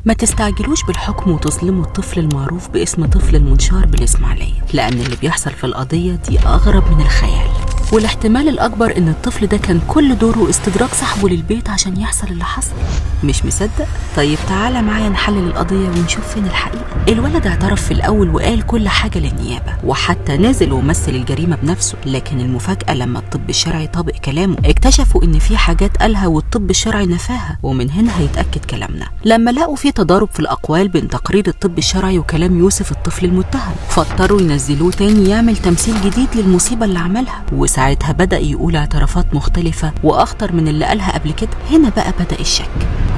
ما تستعجلوش بالحكم وتظلموا الطفل المعروف باسم طفل المنشار بالإسماعيلية، لأن اللي بيحصل في القضية دي أغرب من الخيال، والاحتمال الأكبر إن الطفل ده كان كل دوره استدراج صاحبه للبيت عشان يحصل اللي حصل. مش مصدق؟ طيب تعالى معايا نحلل القضية ونشوف فين الحقيقة. الولد اعترف في الأول وقال كل حاجة للنيابة، وحتى نزل ومثل الجريمة بنفسه، لكن المفاجأة لما الطب الشرعي طبق كلامه اكتشفوا إن في حاجات قالها والطب الشرعي نفاها، ومن هنا هيتأكد كلامنا. لما لقوا في تضارب في الأقوال بين تقرير الطب الشرعي وكلام يوسف الطفل المتهم، فاضطروا ينزلوه تاني يعمل تمثيل جديد للمصيبة اللي عملها، وساعتها بدأ يقول اعترافات مختلفة وأخطر من اللي قالها قبل كده. هنا بقى بدأ الشك،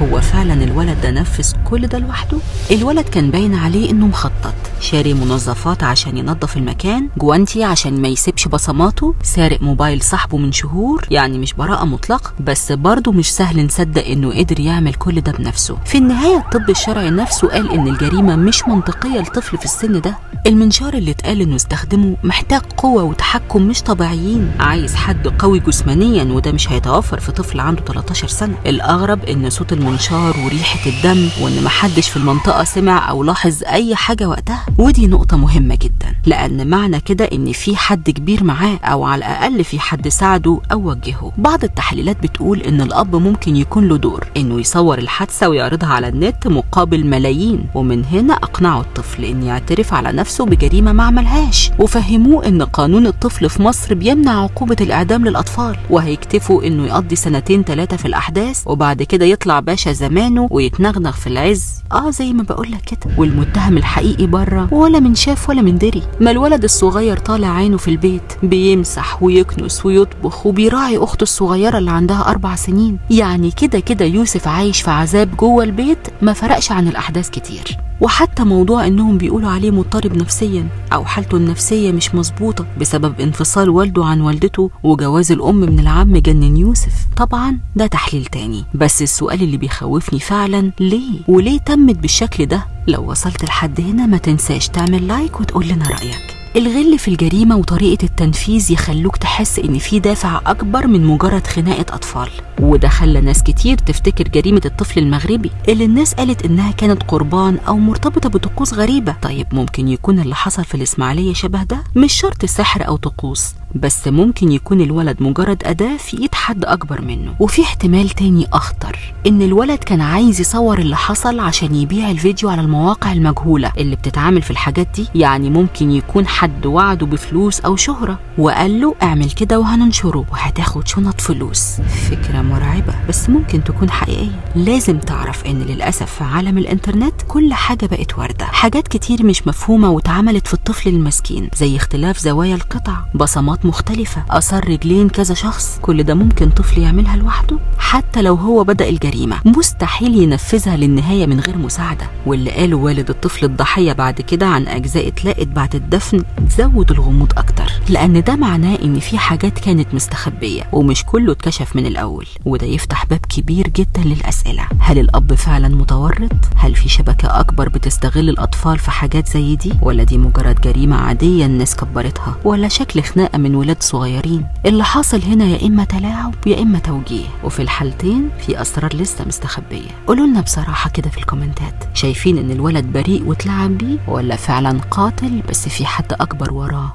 هو فعلا الولد ده نفذ كل ده لوحده؟ الولد كان باين عليه انه مخطط، شاري منظفات عشان ينظف المكان، جوانتي عشان ما يسيبش بصماته، سارق موبايل صاحبه من شهور، يعني مش براءة مطلقة، بس برضه مش سهل نصدق انه قدر يعمل كل ده بنفسه. في النهاية الطب الشرعي نفسه قال ان الجريمة مش منطقية لطفل في السن ده. المنشار اللي اتقال انه استخدمه محتاج قوة وتحكم مش طبيعيين، عايز حد قوي جسمانيا، وده مش هيتوفر في طفل عنده 13 سنة. الأغرب ان صوت المنشار وريحة الدم، وان محدش في المنطقة سمع او لاحظ اي حاجة وقتها، ودي نقطة مهمة جدا، لان معنى كده ان في حد كبير معاه، او على الاقل في حد ساعده او وجهه. بعض التحليلات بتقول ان الاب ممكن يكون له دور انه يصور الحادثة ويعرضها على النت مقابل ملايين، ومن هنا اقنعوا الطفل ان يعترف على نفسه بجريمة ما عملهاش، وفهموه ان قانون الطفل في مصر بيمنع عقوبة الاعدام للاطفال، وهيكتفوا انه يقضي 2-3 في الاحداث، وبعد كده يطلع باشا زمانه ويتنغنغ في العز، زي ما بقولك كده، والمتهم الحقيقي بره ولا من شاف ولا من دري. ما الولد الصغير طالع عينه في البيت، بيمسح ويكنس ويطبخ وبيراعي اخته الصغيرة اللي عندها 4 سنين، يعني كده يوسف عايش في عذاب جوه البيت، ما فرقش عن الاحداث كتير. وحتى موضوع انهم بيقولوا عليه مضطرب نفسيا او حالته النفسية مش مظبوطة بسبب انفصال والده عن والدته وجواز الام من العم جنن يوسف، طبعا ده تحليل تاني. بس السؤال اللي بيخوفني فعلا، وليه تمت بالشكل ده؟ لو وصلت لحد هنا ما تنساش تعمل لايك وتقول لنا رأيك. الغل في الجريمة وطريقة التنفيذ يخلوك تحس ان في دافع اكبر من مجرد خناقة اطفال، وده خلى ناس كتير تفتكر جريمة الطفل المغربي اللي الناس قالت انها كانت قربان او مرتبطة بطقوس غريبة. طيب ممكن يكون اللي حصل في الإسماعيلية شبه ده؟ مش شرط سحر او طقوس، بس ممكن يكون الولد مجرد أداة في ايد حد اكبر منه. وفي احتمال تاني اخطر، ان الولد كان عايز يصور اللي حصل عشان يبيع الفيديو على المواقع المجهولة اللي بتتعامل في الحاجات دي، يعني ممكن يكون حد وعده بفلوس او شهرة وقال له اعمل كده وهننشره وهتاخد شنط فلوس. فكرة مرعبة بس ممكن تكون حقيقية. لازم تعرف ان للأسف في عالم الانترنت كل حاجة بقت واردة، حاجات كتير مش مفهومة واتعملت في الطفل المسكين، زي اختلاف زوايا القطع، بصمات مختلفة، اثار رجلين كذا شخص، كل ده ممكن طفل يعملها لوحده. حتى لو هو بدأ الجريمة مستحيل ينفذها للنهاية من غير مساعدة. واللي قاله والد الطفل الضحية بعد كده عن اجزاء اتلاقت بعد الدفن زود الغموض اكتر، لان ده معناه ان في حاجات كانت مستخبية ومش كله اتكشف من الاول، وده يفتح باب كبير جدا للأسئلة. هل الاب فعلا متورط؟ هل في شبكة اكبر بتستغل الاطفال في حاجات زي دي؟ ولا دي مجرد جريمة عادية الناس كبرتها؟ ولا شكل خناقة من ولاد صغيرين؟ اللي حاصل هنا يا اما تلاعب يا اما توجيه، وفي الحالتين في اسرار لسه مستخبية. قولوا لنا بصراحة كده في الكومنتات، شايفين ان الولد بريء واتلعب بيه، ولا فعلا قاتل بس في حد اكبر وراه؟